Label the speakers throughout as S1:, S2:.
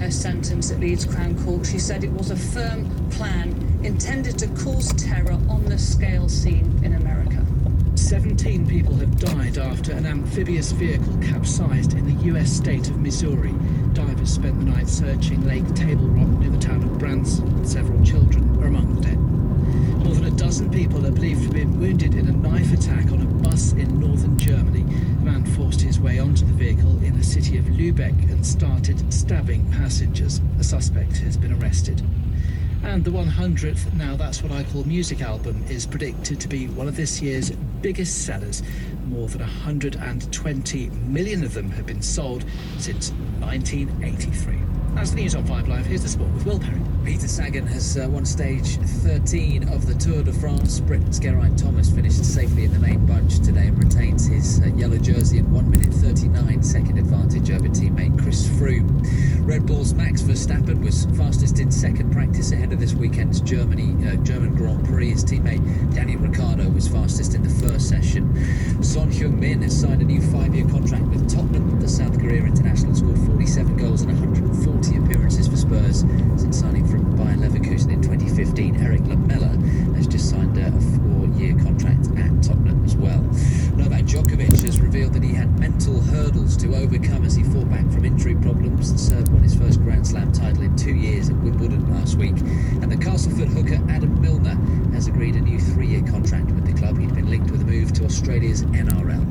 S1: her sentence at Leeds Crown Court. She said it was a firm plan intended to cause terror on the scale seen in America.
S2: 17 people have died after an amphibious vehicle capsized in the US state of Missouri. Divers spent the night searching Lake Table Rock near the town of Branson. Several children are among the dead. More than a dozen people are believed to have been wounded in a knife attack on a bus in northern Germany. A man forced his way onto the vehicle in the city of Lübeck and started stabbing passengers. A suspect has been arrested. And the 100th Now That's What I Call Music album is predicted to be one of this year's biggest sellers. More than 120 million of them have been sold since 1983. That's the news on 5 Live. Here's the sport with Will Perry.
S3: Peter Sagan has won stage 13 of the Tour de France. Britain's Geraint Thomas finished safely in the main bunch today and retains his yellow jersey and 1 minute 39 second advantage over teammate Chris Froome. Red Bull's Max Verstappen was fastest in second practice ahead of this weekend's German Grand Prix. His teammate Daniel Ricciardo was fastest in the first session. Son Heung-min has signed a new 5-year contract with Tottenham. The South Korea international scored 47 goals and 140 appearances for Spurs since signing from Bayer Leverkusen in 2015. Eric Lamela has just signed a 4-year contract at Tottenham as well. Novak Djokovic has revealed that he had mental hurdles to overcome as he fought back from injury problems. The Serb won his first Grand Slam title in 2 years at Wimbledon last week. And the Castleford hooker Adam Milner has agreed a new 3-year contract with the club. He'd been linked with a move to Australia's NRL.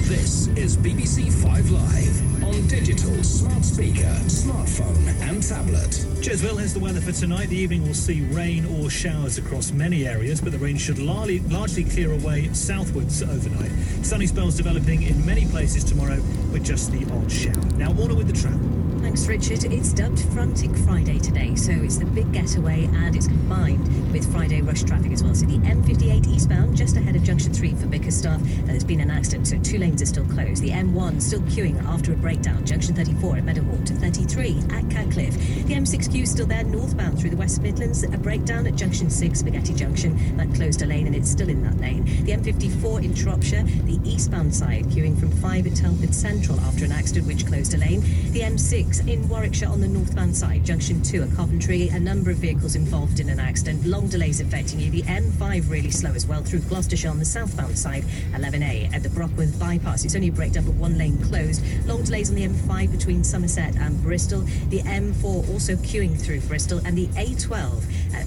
S4: This is BBC 5 Live on digital, smart speaker, smartphone and tablet.
S5: Cheers, Will. Here's the weather for tonight. The evening will see rain or showers across many areas, but the rain should largely clear away southwards overnight. Sunny spells developing in many places tomorrow with just the odd shower. Now, Order with the travel.
S6: Thanks, Richard. It's dubbed Frantic Friday today, so it's the big getaway and it's combined with Friday rush traffic as well. So the M58 eastbound, just ahead of Junction 3 for Bickerstaff, there's been an accident, so 2 lanes are still closed. The M1 still queuing after a breakdown, Junction 34 at Meadowhall to 33 at Catcliffe. The M6Q still there northbound through the West Midlands, a breakdown at Junction 6, Spaghetti Junction. That closed a lane and it's still in that lane. The M54 in Shropshire, the eastbound side queuing from 5 at Telford Central after an accident which closed a lane. The M6 in Warwickshire on the northbound side, Junction 2 at Coventry, a number of vehicles involved in an accident, long delays affecting you. The M5 really slow as well through Gloucestershire on the southbound side, 11A at the Brockworth bypass. It's only a breakdown but 1 lane closed. Long delays on the M5 between Somerset and Bristol. The M4 also queuing through Bristol, and the A12 at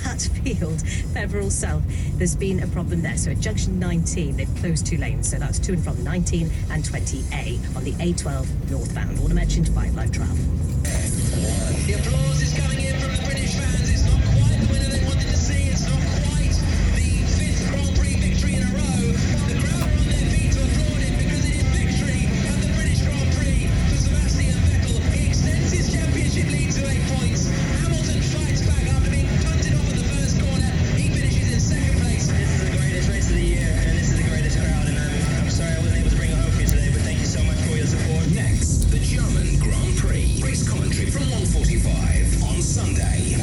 S6: Hatfield, Peveril South. There's been a problem there. So at Junction 19, they've closed 2 lanes. So that's to and from 19 and 20A on the A12 northbound. Order mentioned 5 Live Travel.
S7: The applause is coming in from the British fans. It's not quite the winner they wanted to see. It's not quite the 5th Grand Prix victory in a row. The crowd are on their feet to applaud him because it is victory at the British Grand Prix for Sebastian Vettel. He extends his championship lead to 8 points. Hamilton fights back after being punted off at the first corner. He finishes in 2nd place.
S8: This is the greatest race of the year, and this is the greatest crowd. And I'm sorry I wasn't able to bring it home for you today, but thank you so much for your support.
S4: Next, the German Grand Prix. Race commentary from 1:45 on Sunday.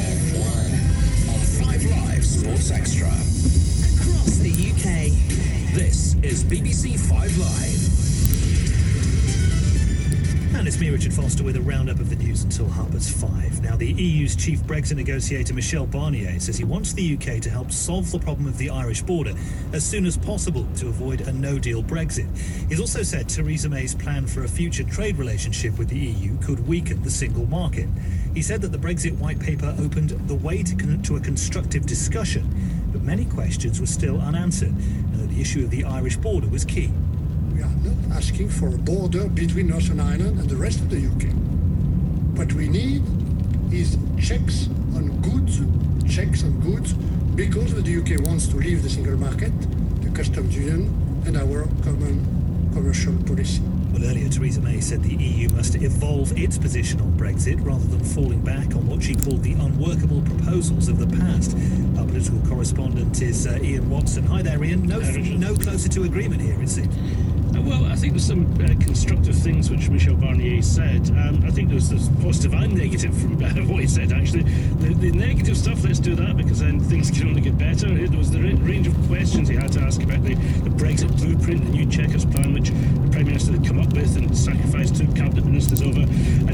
S4: On 5 Live Sports Extra.
S6: Across the UK.
S4: This is BBC 5 Live.
S5: And it's me, Richard Foster, with a roundup of the news until 5:30. Now, the EU's chief Brexit negotiator, Michel Barnier, says he wants the UK to help solve the problem of the Irish border as soon as possible to avoid a no-deal Brexit. He's also said Theresa May's plan for a future trade relationship with the EU could weaken the single market. He said that the Brexit white paper opened the way to a constructive discussion, but many questions were still unanswered, and that the issue of the Irish border was key.
S9: We are not asking for a border between Northern Ireland and the rest of the UK. What we need is checks on goods, because the UK wants to leave the single market, the customs union, and our common commercial policy.
S5: Well, earlier Theresa May said the EU must evolve its position on Brexit rather than falling back on what she called the unworkable proposals of the past. Our political correspondent is Ian Watson. Hi there, Ian. No closer to agreement here, it seems.
S10: Well, I think there's some constructive things which Michel Barnier said. I think there's positive and negative from what he said, actually. The negative stuff, let's do that, because then things can only get better. There was the range of questions he had to ask about the Brexit blueprint, the new Chequers plan, which the Prime Minister had come up with and sacrificed 2 cabinet ministers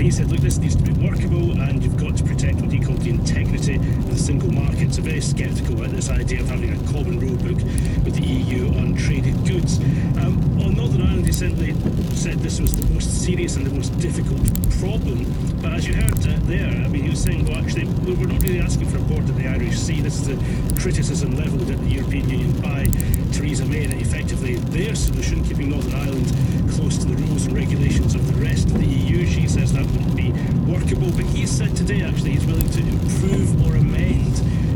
S10: he said, look, this needs to be workable, and you've got to protect what he called the integrity of the single market. So very sceptical about this idea of having a common rule book with the EU on traded goods. On Northern Ireland, he simply said this was the most serious and the most difficult problem. But as you heard there, I mean, he was saying, well, actually, we're not really asking for a border of the Irish Sea. This is a criticism levelled at the European Union by Theresa May, that effectively their solution, keeping Northern Ireland close to the rules and regulations of the rest of the EU, she says that wouldn't be workable. But he said today, actually, he's willing to improve or amend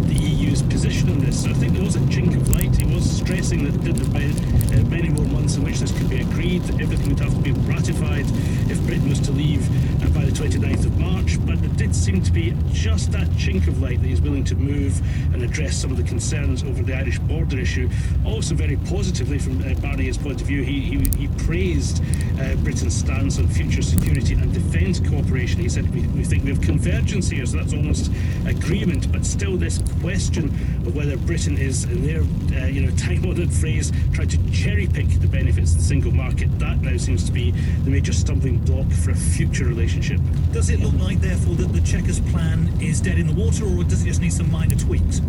S10: the EU's position on this. So I think there was a chink of light. He was stressing that there would be many more months in which this could be agreed, that everything would have to be ratified if Britain was to leave by the 29th of March. But there did seem to be just that chink of light that he's willing to move and address some of the concerns over the Irish border issue. Also very positively from Barnier's point of view, he praised Britain's stance on future security and defence cooperation. He said, we think we have convergence here, so that's almost agreement, but still this question of whether Britain is, in their time-honoured phrase, trying to cherry-pick the benefits of the single market, that now seems to be the major stumbling block for a future relationship.
S5: Does it look like, therefore, that the Chequers plan is dead in the water, or does it just need some minor tweaks?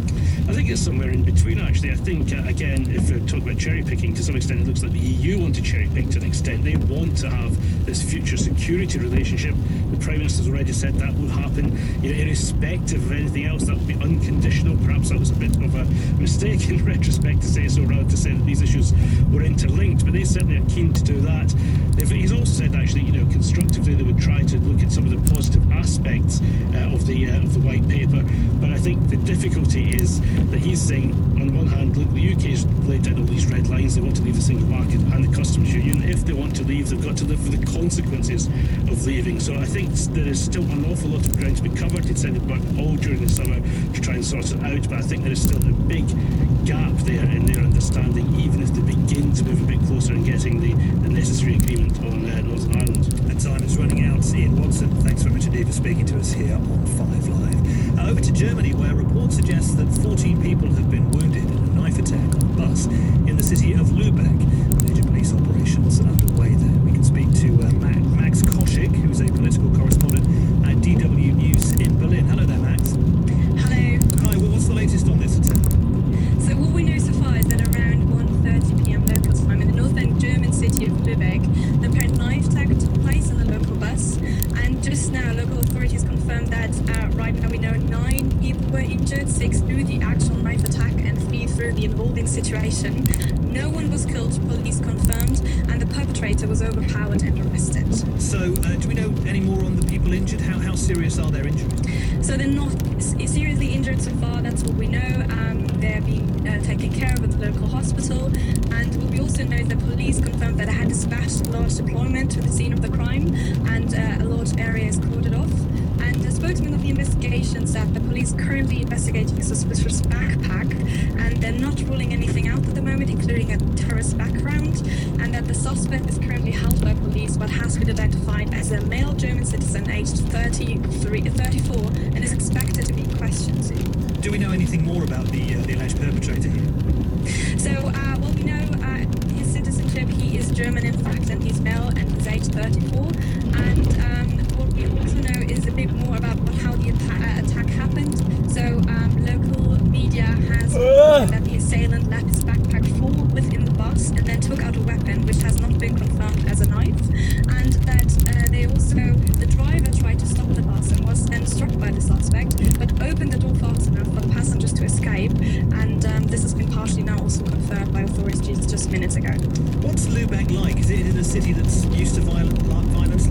S10: I think it's somewhere in between, actually. I think, again, if we're talking about cherry-picking, to some extent it looks like the EU want to cherry-pick to an extent. They want to have this future security relationship. The Prime Minister's already said that will happen, irrespective of anything else. That would be unconditional. Perhaps that was a bit of a mistake in retrospect to say so, rather to say that these issues were interlinked, but they certainly are keen to do that. He's also said, actually, constructively they would try to look at some of the positive aspects of the white paper. But I think the difficulty is that he's saying, on the one hand, look, the UK's laid down all these red lines. They want to leave the single market and the customs union. If they want to leave, they've got to live with the consequences of leaving. So I think there is still an awful lot of ground to be covered. He'd said it worked all during the summer to try and sort it out, but I think there is still a big gap there in their understanding, even if they begin to move a bit closer and getting the necessary agreement on Northern Ireland.
S5: And time is running out. Ian Watson, thanks very much indeed for speaking to us here on 5 Live. Over to Germany, where reports suggest that 14 people have been wounded in a knife attack on a bus in the city of Lübeck. Major police operations are underway there. We can speak to Max Koschik, who is a political correspondent at DW News in Berlin. Hello there, Max.
S11: Hello.
S5: Hi, well, what's the latest on this attack?
S11: So what we know so far is that around 1:30 p.m. local time in the northern German city of Lübeck, the apparent knife attack took place on a local bus. And just now, local authorities confirmed that right now we know 9 people were injured, 6 through the actual knife attack and 3 through the involving situation. No one was killed, police confirmed, and the perpetrator was overpowered and arrested.
S5: So, do we know any more on the people injured? How serious are their injuries?
S11: So they're not seriously injured so far, that's what we know. They're being taken care of at the local hospital. And what we also know is that police confirmed that they had dispatched a large deployment to the scene of the crime, and a large area is cordoned off. And the spokesman of the investigation said the police currently investigating a suspicious backpack, and they're not ruling anything out at the moment, including a terrorist background, and that the suspect is currently held by police but has been identified as a male German citizen aged 34 and is expected to be questioned soon.
S5: Do we know anything more about the alleged perpetrator here?
S11: So, what we know, his citizenship, he is German in fact, and he's male and he's aged 34. And what we also know is a bit more about how the attack happened. So, local media has reported that the assailant left his backpack full within the bus and then took out a weapon, which has not been confirmed as a knife. And that the driver tried to stop the bus and was then struck by the suspect, but opened the door fast enough for passengers to escape. And this has been partially now also confirmed by authorities just minutes ago.
S5: What's Lübeck like? Is it a city that's used to violence?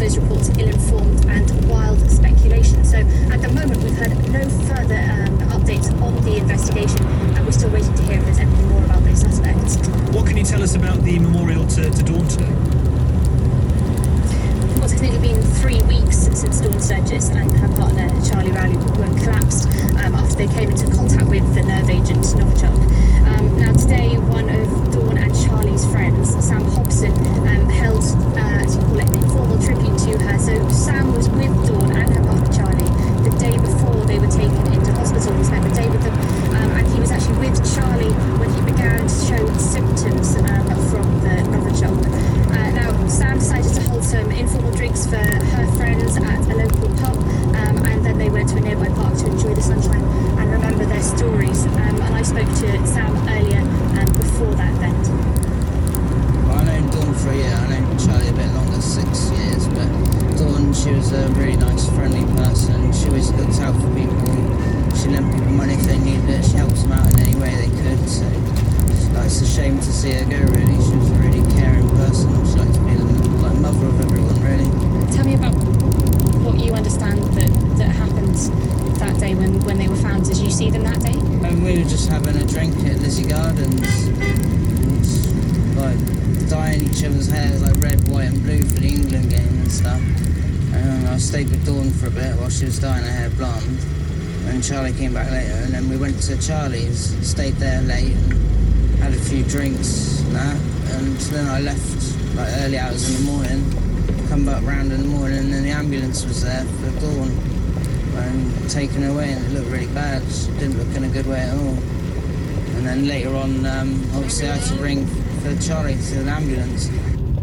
S12: those reports ill-informed and wild speculation. So at the moment we've heard no further updates on the investigation, and we're still waiting to hear if there's anything more about those suspects.
S5: What can you tell us about the memorial to Dawn today?
S12: Well, it's nearly been 3 weeks since Dawn Sturgis and her partner Charlie Rowley were collapsed after they came into contact with the nerve agent Novichok. Now today, one of Dawn and Charlie's friends, Sam Hobson, held, as you call it, an informal tribute to her. So Sam was with Dawn and her partner Charlie the day before they were taken into hospital. He spent the day with them, and he was actually with Charlie when he began to show symptoms from the Novichok. Now, Sam decided to hold some informal drinks for her friends at a local pub, and then they went to a nearby park to enjoy the sunshine and remember their stories. And I spoke to Sam earlier before that event.
S13: Well, I know Dawn for a year. I know Charlie a bit longer, 6 years. But Dawn, she was a really nice, friendly person. She always looked out for people. She lent people money if they needed it. She helped them out in any way they could. So it's a shame to see her go, really. She was a really caring person. She liked to be the mother of everyone, really.
S12: Tell me about what you understand that happened that day when they were found. Did you see them that day?
S13: We were just having a drink at Lizzie Gardens, and dyeing each other's hair like red, white and blue for the England game and stuff. And I stayed with Dawn for a bit while she was dyeing her hair blonde. And Charlie came back later, and then we went to Charlie's, stayed there late and had a few drinks and that. And then I left early hours in the morning, come back round in the morning, and then the ambulance was there for Dawn and taken her away, and it looked really bad. She didn't look in a good way at all. And then later on, obviously I had to ring for Charlie to an ambulance.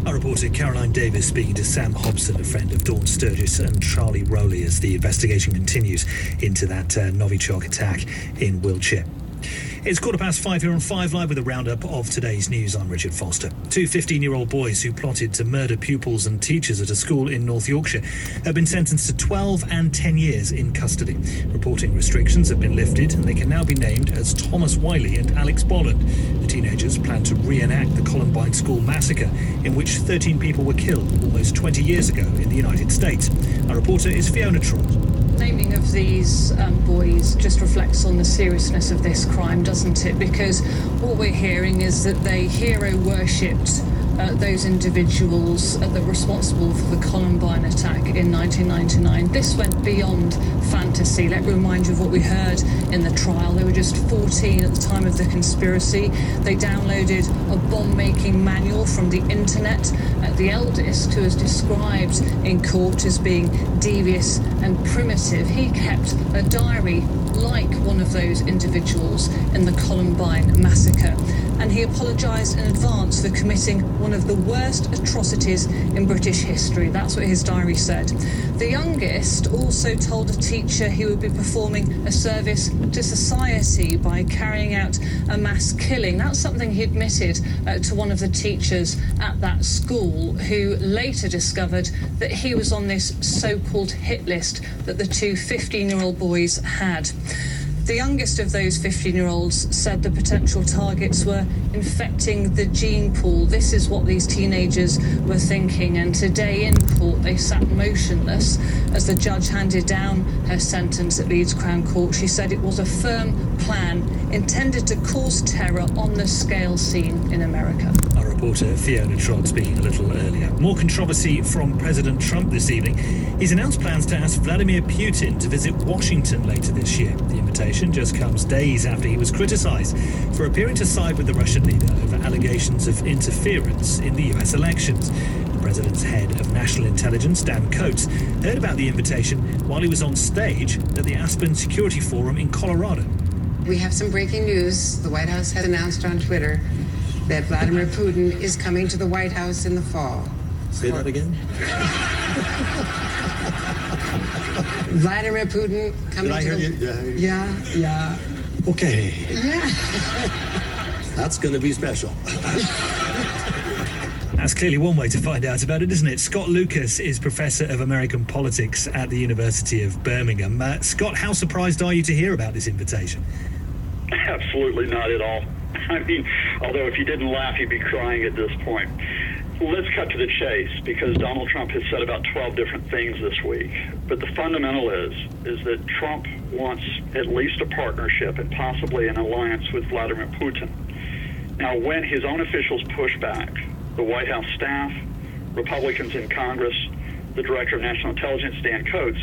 S5: Our reporter Caroline Davis speaking to Sam Hobson, a friend of Dawn Sturgis and Charlie Rowley, as the investigation continues into that Novichok attack in Wiltshire. It's 5:15 here on 5 Live with a roundup of today's news. I'm Richard Foster. Two 15-year-old boys who plotted to murder pupils and teachers at a school in North Yorkshire have been sentenced to 12 and 10 years in custody. Reporting restrictions have been lifted and they can now be named as Thomas Wiley and Alex Bolland. The teenagers plan to reenact the Columbine school massacre, in which 13 people were killed almost 20 years ago in the United States. Our reporter is Fiona Trott.
S1: Naming of these boys just reflects on the seriousness of this crime, doesn't it? Because what we're hearing is that they hero-worshipped those individuals that were responsible for the Columbine attack in 1999. This went beyond fantasy. Let me remind you of what we heard in the trial. They were just 14 at the time of the conspiracy. They downloaded a bomb-making manual from the internet. The eldest, who is described in court as being devious and primitive, he kept a diary like one of those individuals in the Columbine massacre. And he apologised in advance for committing one of the worst atrocities in British history. That's what his diary said. The youngest also told a teacher he would be performing a service to society by carrying out a mass killing. That's something he admitted to one of the teachers at that school, who later discovered that he was on this so-called hit list that the two 15-year-old boys had. The youngest of those 15-year-olds said the potential targets were infecting the gene pool. This is what these teenagers were thinking, and today in court they sat motionless as the judge handed down her sentence at Leeds Crown Court. She said it was a firm plan intended to cause terror on the scale seen in America.
S5: Our reporter Fiona Trott speaking a little earlier. More controversy from President Trump this evening. He's announced plans to ask Vladimir Putin to visit Washington later this year. The invitation just comes days after he was criticised for appearing to side with the Russian leader over allegations of interference in the US elections. The president's head of national intelligence, Dan Coates, heard about the invitation while he was on stage at the Aspen Security Forum in Colorado.
S14: We have some breaking news. The White House has announced on Twitter that Vladimir Putin is coming to the White House in the fall.
S15: Say that again?
S14: Vladimir Putin coming
S15: Did I
S14: to
S15: hear
S14: the...
S15: you?
S14: Yeah.
S15: Okay.
S14: Yeah.
S15: That's going to be special.
S5: That's clearly one way to find out about it, isn't it? Scott Lucas is Professor of American Politics at the University of Birmingham. Scott, how surprised are you to hear about this invitation?
S16: Absolutely not at all. I mean, although if you didn't laugh, you'd be crying at this point. Well, let's cut to the chase, because Donald Trump has said about 12 different things this week. But the fundamental is that Trump wants at least a partnership and possibly an alliance with Vladimir Putin. Now, when his own officials push back, the White House staff, Republicans in Congress, the Director of National Intelligence, Dan Coates,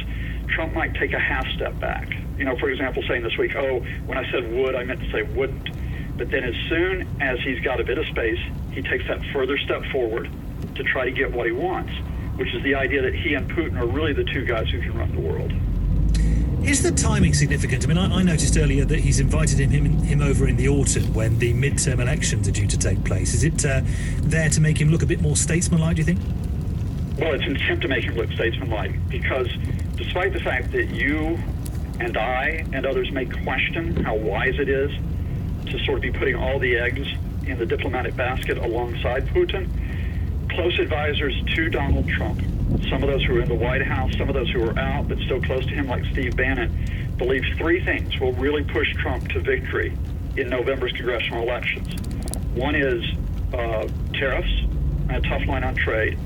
S16: Trump might take a half step back. You know, for example, saying this week, oh, when I said would, I meant to say wouldn't. But then as soon as he's got a bit of space, he takes that further step forward to try to get what he wants, which is the idea that he and Putin are really the two guys who can run the world.
S5: Is the timing significant? I mean, I noticed earlier that he's invited him over in the autumn when the midterm elections are due to take place. Is it there to make him look a bit more statesmanlike, do you think?
S16: Well, it's an attempt to make him look statesmanlike, because despite the fact that you and I and others may question how wise it is to sort of be putting all the eggs in the diplomatic basket alongside Putin, close advisors to Donald Trump, some of those who are in the White House, some of those who are out but still close to him, like Steve Bannon, believe three things will really push Trump to victory in November's congressional elections. One is tariffs, and a tough line on trade.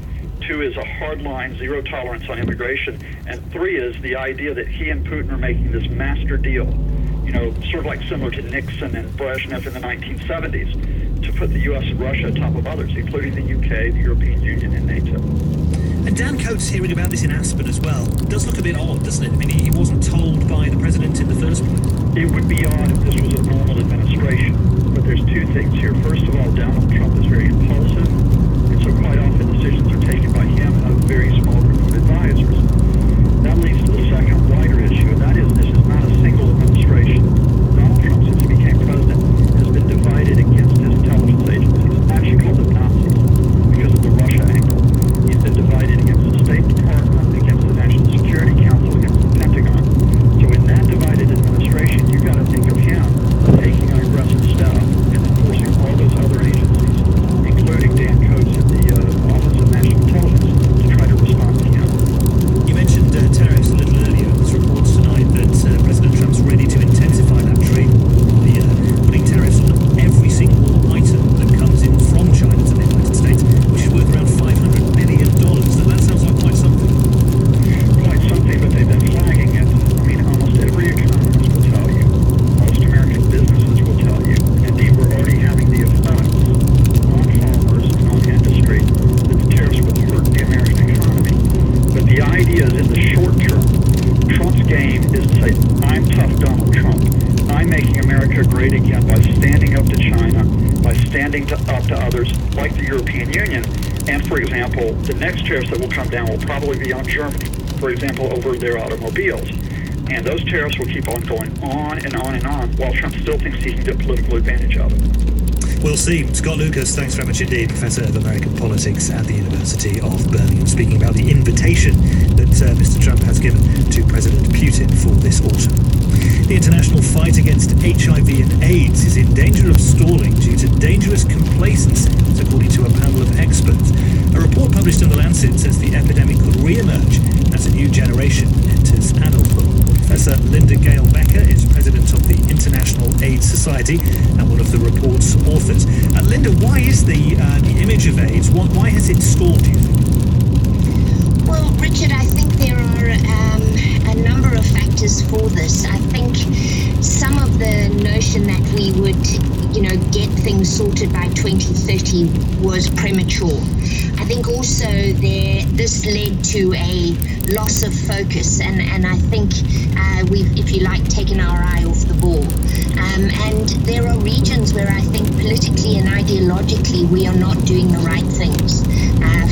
S16: Two is a hard line, zero tolerance on immigration. And three is the idea that he and Putin are making this master deal, you know, sort of like similar to Nixon and Brezhnev in the 1970s, to put the U.S. and Russia atop of others, including the UK, the European Union, and NATO.
S5: And Dan Coates hearing about this in Aspen as well does look a bit odd, doesn't it? I mean, he wasn't told by the president in the first place.
S16: It would be odd if this was a normal administration. But there's two things here. First of all, Donald Trump is very impulsive, and so quite often decisions are taken by him and a very small group of advisors. That leads to the second wider issue, and that is this is not a single administration. Donald Trump, since he became president, has been divided against his intelligence agencies, actually called them Nazis, because of the Russia angle. He's been divided against the State Department, against the National Security Council, against the Pentagon. So in that divided administration, you've got to think of him taking an aggressive step and enforcing all those other agencies, including Dan Coates at the Office of National Intelligence, to try to respond to him.
S5: You mentioned tariffs a little earlier. There's reports tonight that President Trump's ready to intensify that trade war, putting tariffs on every single item that comes in from China to the United States, which is worth around $500 million. That sounds like quite something.
S16: Quite something, but they've been flagging it. I mean, almost every economist will tell you, most American businesses will tell you, indeed we're already having the effects on farmers and on industry that the tariffs will hurt the American economy. But the idea is in the short term, Trump's game is to say, I'm tough Donald Trump. I'm making America great again by standing up to China, by standing up to others like the European Union. And, for example, the next tariffs that will come down will probably be on Germany, for example, over their automobiles. And those tariffs will keep on going on and on and on, while Trump still thinks he can get political advantage of it.
S5: We'll see. Scott Lucas, thanks very much indeed, Professor of American Politics at the University of Birmingham, speaking about the invitation that Mr. Trump has given to President Putin for this autumn. The international fight against HIV and AIDS is in danger of stalling due to dangerous complacency, according to a panel of experts. A report published in The Lancet says the epidemic could re-emerge as a new generation enters adulthood. Professor Linda Gale Becker is president of the International AIDS Society and one of the report's authors. Linda, why is the image of AIDS, why has it stalled, do you think?
S17: Well, Richard, I think there are a number of factors for this. I think some of the notion that we would, get things sorted by 2030 was premature. I think also this led to a loss of focus, and I think we've, if you like, taken our eye off the ball. And there are regions where I think politically and ideologically we are not doing the right things.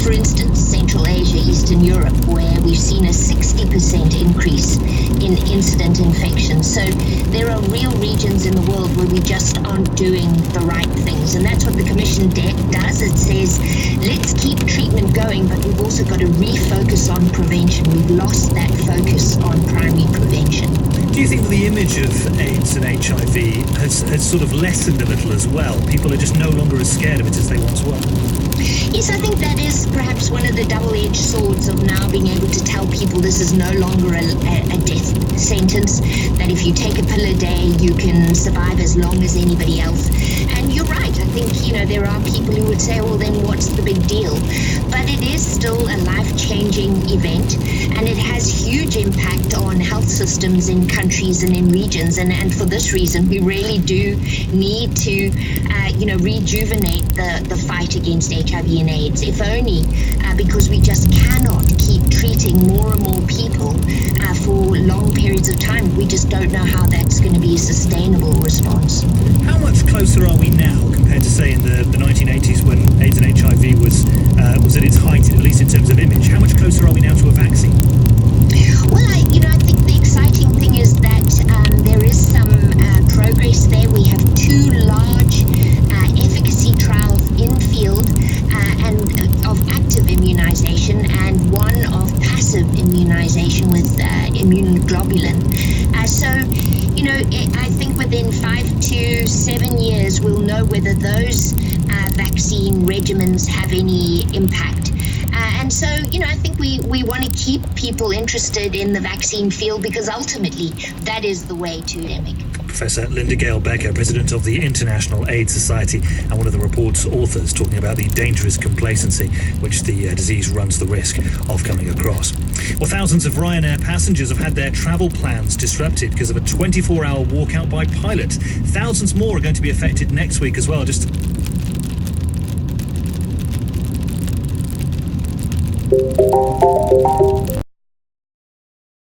S17: For instance, Central Asia, Eastern Europe, where we've seen a 60% increase in incident infections. So there are real regions in the world where we just aren't doing the right things. And that's what the Commission does. It says, let's keep treatment going, but we've also got to refocus on prevention. We've lost that focus on primary prevention.
S5: Do you think that the image of AIDS and HIV has sort of lessened a little as well? People are just no longer as scared of it as they once were.
S17: Yes, I think that is perhaps one of the double-edged swords of now being able to tell people this is no longer a death sentence, that if you take a pill a day, you can survive as long as anybody else. And you're right, I think, you know, there are people who would say, well, then what's the big deal? But it is still a life-changing event, and it has huge impact on health systems in countries and in regions. And for this reason, we really do need to, rejuvenate the fight against HIV and AIDS, if only because we just cannot keep treating more and more people for long periods of time. We just don't know how that's going to be a sustainable response.
S5: How much closer are we now compared to, say, in the 1980s when AIDS and HIV was at its height, at least in terms of image? How much closer are we now to a vaccine?
S17: Well, I think the exciting thing is that there is some progress there. We have 2 large efficacy trials in field and of active immunization and 1 of passive immunization with immunoglobulin. I think within 5 to 7 years we'll know whether those vaccine regimens have any impact. I think we want to keep people interested in the vaccine field because ultimately that is the way to endemic.
S5: Professor Linda Gale Becker, President of the International AIDS Society and one of the report's authors, talking about the dangerous complacency which the disease runs the risk of coming across. Well, thousands of Ryanair passengers have had their travel plans disrupted because of a 24-hour walkout by pilots. Thousands more are going to be affected next week as well. Just